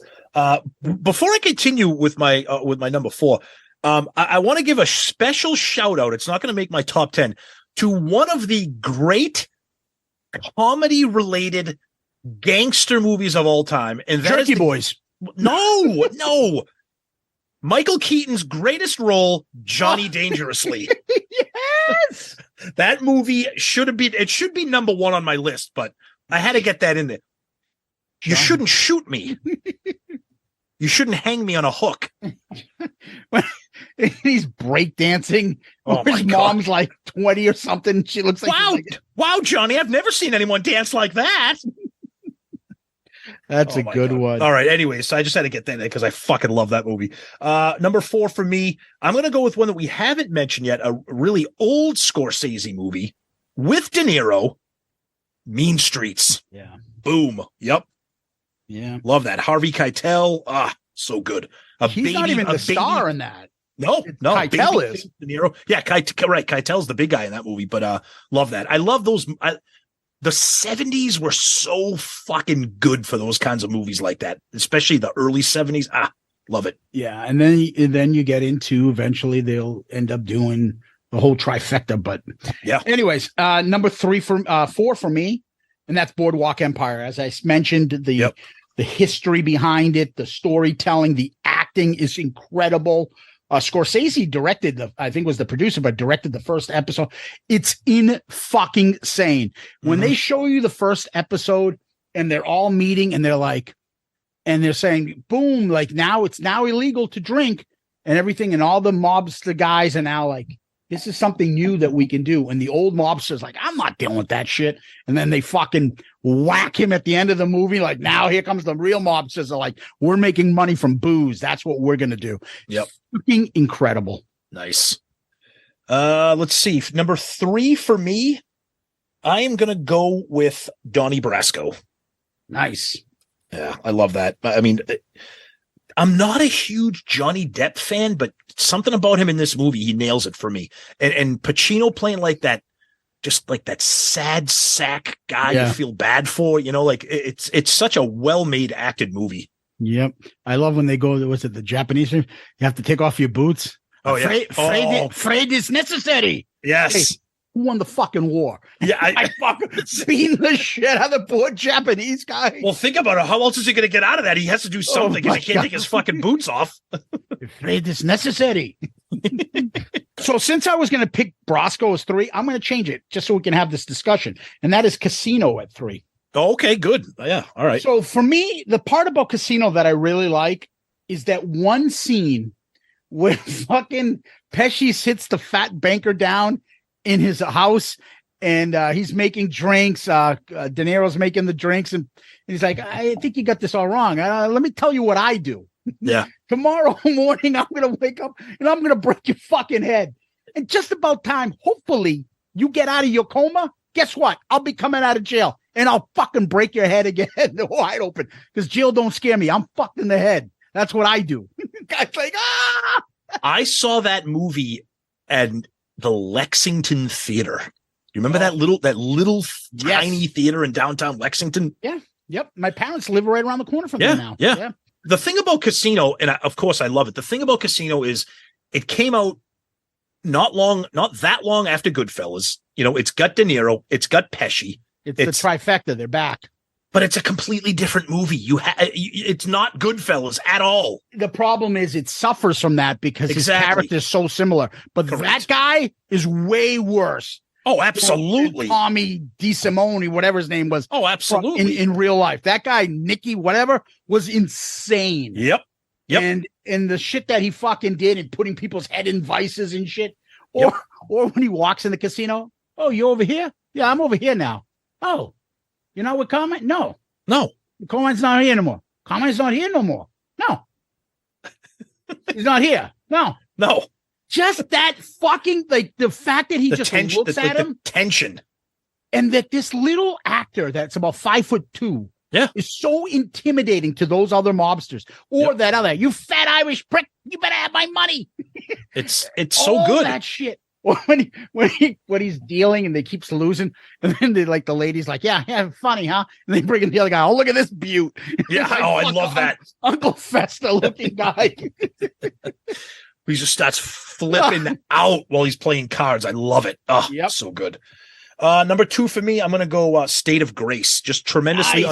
Speaker 2: Before I continue with my number 4, I want to give a special shout out. It's not going to make my top 10 to one of the great comedy related gangster movies of all time. And that
Speaker 3: Jerky Boys.
Speaker 2: No. Michael Keaton's greatest role, Johnny Dangerously.
Speaker 3: Yes.
Speaker 2: That movie should be number 1 on my list, but I had to get that in there. You shouldn't shoot me. You shouldn't hang me on a hook.
Speaker 3: He's breakdancing. His mom's like 20 or something. She looks like
Speaker 2: wow, Johnny, I've never seen anyone dance like that.
Speaker 3: That's a good one.
Speaker 2: All right. Anyways, so I just had to get that in because I fucking love that movie. Number 4 for me, I'm going to go with one that we haven't mentioned yet, a really old Scorsese movie with De Niro, Mean Streets.
Speaker 3: Yeah.
Speaker 2: Boom. Yep.
Speaker 3: Yeah.
Speaker 2: Love that. Harvey Keitel. So good.
Speaker 3: He's not even the star in that.
Speaker 2: No.
Speaker 3: Keitel is.
Speaker 2: De Niro. Yeah, right. Keitel's the big guy in that movie, but love that. I love those. The 70s were so fucking good for those kinds of movies like that, especially the early 70s. Love it.
Speaker 3: Yeah, and then you get into, eventually they'll end up doing the whole trifecta. But
Speaker 2: yeah.
Speaker 3: Anyways, number 4 for me, and that's Boardwalk Empire. As I mentioned, the history behind it, the storytelling, the acting is incredible. Scorsese directed I think was the producer, but directed the first episode. It's in fucking insane. When they show you the first episode and they're all meeting and they're saying, boom, like now it's now illegal to drink and everything. And all the mobster guys are now like, this is something new that we can do. And the old mobster's like, I'm not dealing with that shit. And then they fucking whack him at the end of the movie. Like, now here comes the real mobsters. Are like, we're making money from booze. That's what we're going to do.
Speaker 2: Yep.
Speaker 3: Fucking incredible.
Speaker 2: Nice. Let's see. Number 3 for me, I am going to go with Donnie Brasco.
Speaker 3: Nice.
Speaker 2: Yeah, I love that. I mean, I'm not a huge Johnny Depp fan, but something about him in this movie, he nails it for me. And Pacino playing like that, just like that sad sack guy you feel bad for, like it's such a well-made acted movie.
Speaker 3: Yep. I love when they go, was it the Japanese? You have to take off your boots.
Speaker 2: Oh, yeah.
Speaker 3: Afraid is necessary.
Speaker 2: Yes.
Speaker 3: Hey, who won the fucking war?
Speaker 2: Yeah.
Speaker 3: I fucking beating the shit out of the poor Japanese guy.
Speaker 2: Well, think about it. How else is he going to get out of that? He has to do something because he can't take his fucking boots off.
Speaker 3: Afraid is necessary. So since I was going to pick Brasco as 3, I'm going to change it just so we can have this discussion. And that is Casino at 3.
Speaker 2: Oh, okay, good. Yeah. All right.
Speaker 3: So for me, the part about Casino that I really like is that one scene where fucking Pesci sits the fat banker down in his house and he's making drinks. De Niro's making the drinks and he's like, I think you got this all wrong. Let me tell you what I do.
Speaker 2: Yeah.
Speaker 3: Tomorrow morning, I'm going to wake up and I'm going to break your fucking head. And just about time, hopefully you get out of your coma. Guess what? I'll be coming out of jail and I'll fucking break your head again wide open because jail don't scare me. I'm fucked in the head. That's what I do. Guy's like, ah!
Speaker 2: I saw that movie at the Lexington Theater. You remember that little tiny theater in downtown Lexington?
Speaker 3: Yeah. Yep. My parents live right around the corner from there now.
Speaker 2: Yeah. The thing about Casino, and of course I love it. The thing about Casino is it came out not that long after Goodfellas. It's got De Niro, it's got Pesci.
Speaker 3: It's the trifecta. They're back.
Speaker 2: But it's a completely different movie. It's not Goodfellas at all.
Speaker 3: The problem is it suffers from that because his character is so similar. But that guy is way worse.
Speaker 2: Oh, absolutely.
Speaker 3: Tommy DeSimone, whatever his name was.
Speaker 2: Oh, absolutely.
Speaker 3: In real life. That guy, Nicky, whatever, was insane.
Speaker 2: Yep.
Speaker 3: And the shit that he fucking did and putting people's head in vices and shit. Or when he walks in the casino. Oh, you over here? Yeah, I'm over here now. Oh. You're not with Carmine? No. Carmine's not here anymore. Carmine's not here no more. No. He's not here. No. Just that fucking, like, the fact that he looks at him.
Speaker 2: The tension.
Speaker 3: And that this little actor that's about 5'2" is so intimidating to those other mobsters. Or that other, you fat Irish prick, you better have my money.
Speaker 2: It's so good.
Speaker 3: That shit. Or when he's dealing and they keeps losing, and then the lady's like, yeah, funny, huh? And they bring in the other guy. Oh, look at this beaut.
Speaker 2: Yeah,
Speaker 3: like,
Speaker 2: I love that.
Speaker 3: Uncle Fester looking guy.
Speaker 2: He just starts flipping out while he's playing cards. I love it. Oh, so good. Number 2 for me, I'm going to go State of Grace. Just tremendously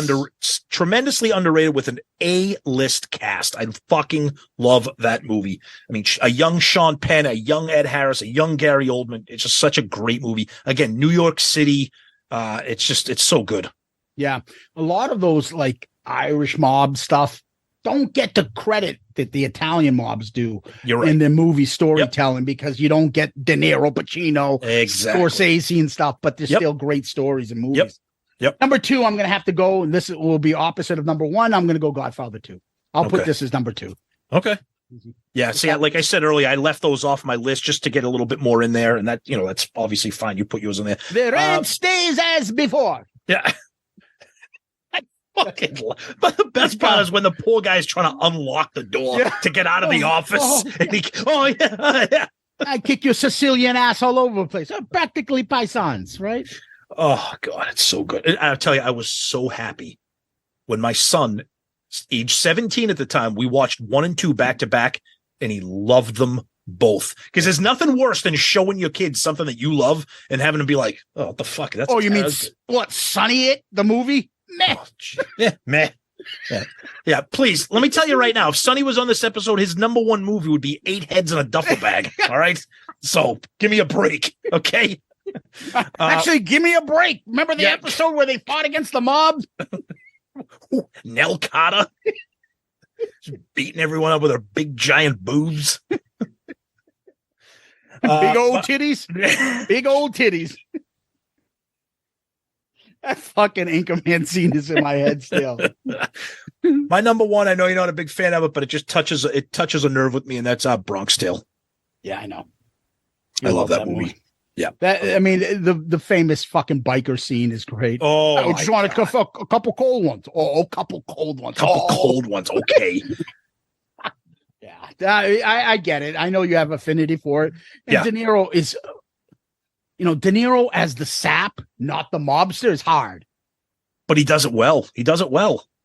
Speaker 2: underrated with an A-list cast. I fucking love that movie. I mean, a young Sean Penn, a young Ed Harris, a young Gary Oldman. It's just such a great movie. Again, New York City. It's so good.
Speaker 3: Yeah. A lot of those like Irish mob stuff don't get the credit that the Italian mobs do in the movie storytelling because you don't get De Niro, Pacino, Scorsese and stuff, but there's still great stories and movies.
Speaker 2: Yep.
Speaker 3: Number 2, I'm going to have to go, and this will be opposite of number 1. I'm going to go Godfather 2. I'll put this as number 2.
Speaker 2: Okay. Yeah. See, like I said earlier, I left those off my list just to get a little bit more in there. And that, that's obviously fine. You put yours in there.
Speaker 3: The rent stays as before.
Speaker 2: Yeah. But the best part is when the poor guy is trying to unlock the door to get out of the office.
Speaker 3: I kick your Sicilian ass all over the place. Practically paisans, right?
Speaker 2: Oh, God, it's so good. And I'll tell you, I was so happy when my son, age 17 at the time, we watched 1 and 2 back to back, and he loved them Both. Because there's nothing worse than showing your kids something that you love and having them be like, oh, what the fuck? That's
Speaker 3: you mean what, Sonny It, the movie? Meh.
Speaker 2: Yeah, meh. Yeah, please. Let me tell you right now, if Sonny was on this episode, his number one movie would be 8 heads in a duffel bag. All right? So give me a break, okay?
Speaker 3: Actually, give me a break. Remember the episode where they fought against the mob?
Speaker 2: Nell Carter. Just beating everyone up with her big giant boobs.
Speaker 3: Big old titties. Big old titties. That fucking Anchorman scene is in my head still.
Speaker 2: My number one, I know you're not a big fan of it, but it just touches a nerve with me, and that's Bronx Tale.
Speaker 3: Yeah, I know.
Speaker 2: I love that movie. Yeah.
Speaker 3: I mean, the famous fucking biker scene is great.
Speaker 2: Oh,
Speaker 3: I just want a couple cold ones. Oh, a couple cold ones.
Speaker 2: Cold ones. Okay.
Speaker 3: Yeah. I get it. I know you have affinity for it. And De Niro is, De Niro as the sap, not the mobster, is hard.
Speaker 2: But he does it well.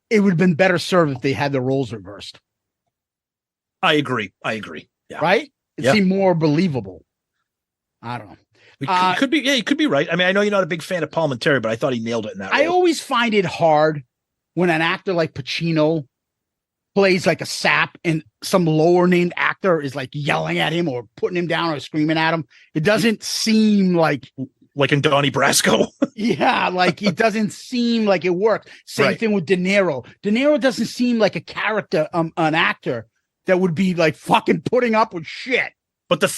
Speaker 3: It would have been better served if they had the roles reversed.
Speaker 2: I agree. Yeah.
Speaker 3: Right? It seemed more believable. I don't know.
Speaker 2: It could be. Yeah, you could be right. I mean, I know you're not a big fan of Palminteri, but I thought he nailed it in that role.
Speaker 3: I always find it hard when an actor like Pacino plays like a sap and some lower named actor is like yelling at him or putting him down or screaming at him. It doesn't seem like
Speaker 2: in Donnie Brasco.
Speaker 3: Yeah, like it doesn't seem like it works. Same thing with De Niro. De Niro doesn't seem like a character, an actor that would be like fucking putting up with shit.
Speaker 2: But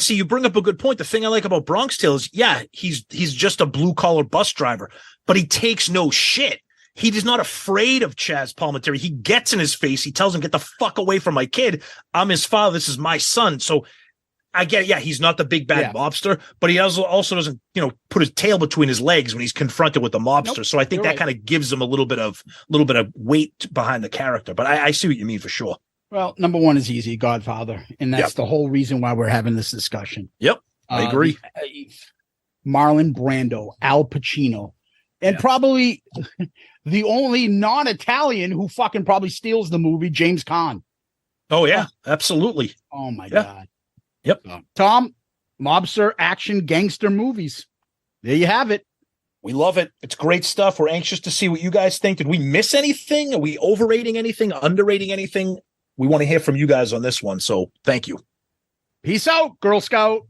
Speaker 2: see, you bring up a good point. The thing I like about Bronx Tale is, he's just a blue collar bus driver, but he takes no shit. He is not afraid of Chaz Palminteri. He gets in his face. He tells him, "Get the fuck away from my kid. I'm his father. This is my son." So I get it. Yeah, he's not the big bad mobster, but he also doesn't, put his tail between his legs when he's confronted with the mobster. Nope, so I think that kind of gives him a little bit of weight behind the character. But I see what you mean for sure.
Speaker 3: Well, number one is easy, Godfather, and that's the whole reason why we're having this discussion.
Speaker 2: Yep, I agree.
Speaker 3: Marlon Brando, Al Pacino, and probably the only non-Italian who fucking probably steals the movie, James Caan.
Speaker 2: Oh yeah, absolutely.
Speaker 3: Oh my God.
Speaker 2: Yep.
Speaker 3: Tom, mobster, action, gangster movies. There you have it.
Speaker 2: We love it. It's great stuff. We're anxious to see what you guys think. Did we miss anything? Are we overrating anything? Underrating anything? We want to hear from you guys on this one. So thank you.
Speaker 3: Peace out, Girl Scout.